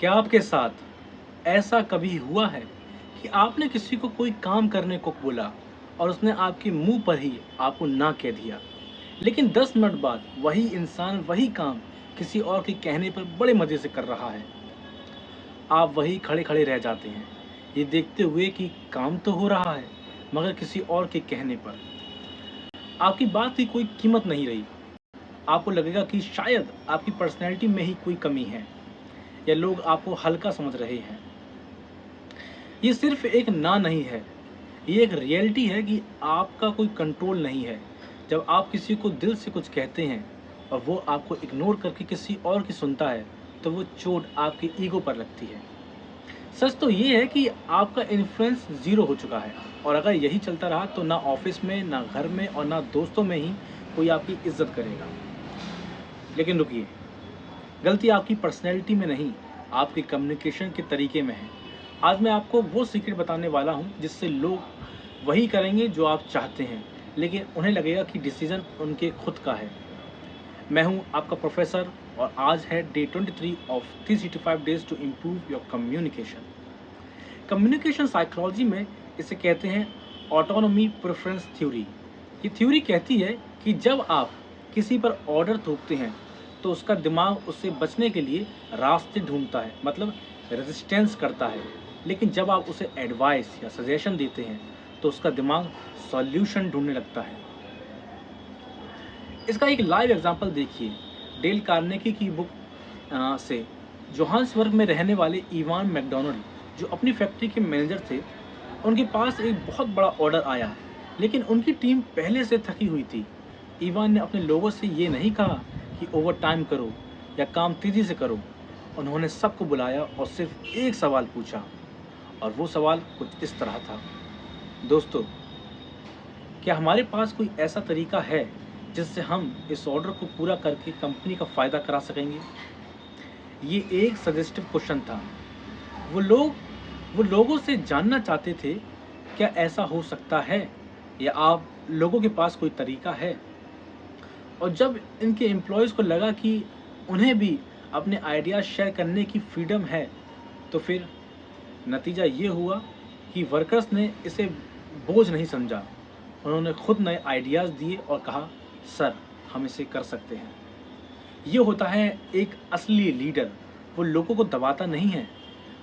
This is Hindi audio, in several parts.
क्या आपके साथ ऐसा कभी हुआ है कि आपने किसी को कोई काम करने को बोला और उसने आपके मुंह पर ही आपको ना कह दिया, लेकिन 10 मिनट बाद वही इंसान वही काम किसी और के कहने पर बड़े मज़े से कर रहा है। आप वही खड़े-खड़े रह जाते हैं, ये देखते हुए कि काम तो हो रहा है, मगर किसी और के कहने पर। आपकी बात की कोई कीमत नहीं रही। आपको लगेगा कि शायद आपकी पर्सनैलिटी में ही कोई कमी है या लोग आपको हल्का समझ रहे हैं। ये सिर्फ एक ना नहीं है, ये एक रियलिटी है कि आपका कोई कंट्रोल नहीं है। जब आप किसी को दिल से कुछ कहते हैं और वो आपको इग्नोर करके किसी और की सुनता है, तो वो चोट आपके ईगो पर लगती है। सच तो ये है कि आपका इन्फ्लुएंस ज़ीरो हो चुका है और अगर यही चलता रहा तो ना ऑफिस में, ना घर में और ना दोस्तों में ही कोई आपकी इज़्ज़त करेगा। लेकिन रुकिए, गलती आपकी पर्सनैलिटी में नहीं, आपके कम्युनिकेशन के तरीके में है। आज मैं आपको वो सीक्रेट बताने वाला हूँ जिससे लोग वही करेंगे जो आप चाहते हैं, लेकिन उन्हें लगेगा कि डिसीज़न उनके खुद का है। मैं हूँ आपका प्रोफेसर और आज है day 23 of 365 days to improve your communication. Communication psychology में इसे कहते हैं ऑटोनॉमी प्रेफरेंस थ्योरी। ये थ्योरी कहती है कि जब आप किसी पर ऑर्डर थोपते हैं तो उसका दिमाग उससे बचने के लिए रास्ते ढूंढता है, मतलब रेजिस्टेंस करता है। लेकिन जब आप उसे एडवाइस या सजेशन देते हैं तो उसका दिमाग सॉल्यूशन ढूंढने लगता है। इसका एक लाइव एग्जांपल देखिए, डेल कार्नेगी की बुक से। जोहान्सबर्ग में रहने वाले इवान मैकडोनाल्ड, जो अपनी फैक्ट्री के मैनेजर थे, उनके पास एक बहुत बड़ा ऑर्डर आया, लेकिन उनकी टीम पहले से थकी हुई थी। इवान ने अपने लोगों से ये नहीं कहा कि ओवर टाइम करो या काम तेज़ी से करो। उन्होंने सबको बुलाया और सिर्फ एक सवाल पूछा, और वो सवाल कुछ इस तरह था: दोस्तों, क्या हमारे पास कोई ऐसा तरीका है जिससे हम इस ऑर्डर को पूरा करके कंपनी का फ़ायदा करा सकेंगे? ये एक सजेस्टिव क्वेश्चन था। वो लोग वो लोगों से जानना चाहते थे, क्या ऐसा हो सकता है या आप लोगों के पास कोई तरीका है? और जब इनके एम्प्लॉयज़ को लगा कि उन्हें भी अपने आइडियाज़ शेयर करने की फ्रीडम है, तो फिर नतीजा ये हुआ कि वर्कर्स ने इसे बोझ नहीं समझा। उन्होंने खुद नए आइडियाज़ दिए और कहा, सर, हम इसे कर सकते हैं। ये होता है एक असली लीडर। वो लोगों को दबाता नहीं है,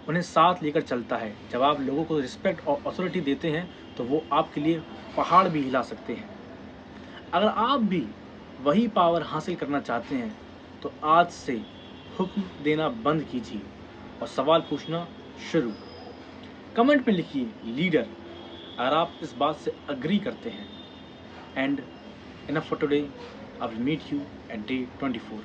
उन्हें साथ लेकर चलता है। जब आप लोगों को रिस्पेक्ट और अथॉरिटी देते हैं तो वो आपके लिए पहाड़ भी हिला सकते हैं। अगर आप भी वही पावर हासिल करना चाहते हैं तो आज से हुक्म देना बंद कीजिए और सवाल पूछना शुरू। कमेंट में लिखिए लीडर, अगर आप इस बात से अग्री करते हैं। And enough for today, I will meet you at day 24।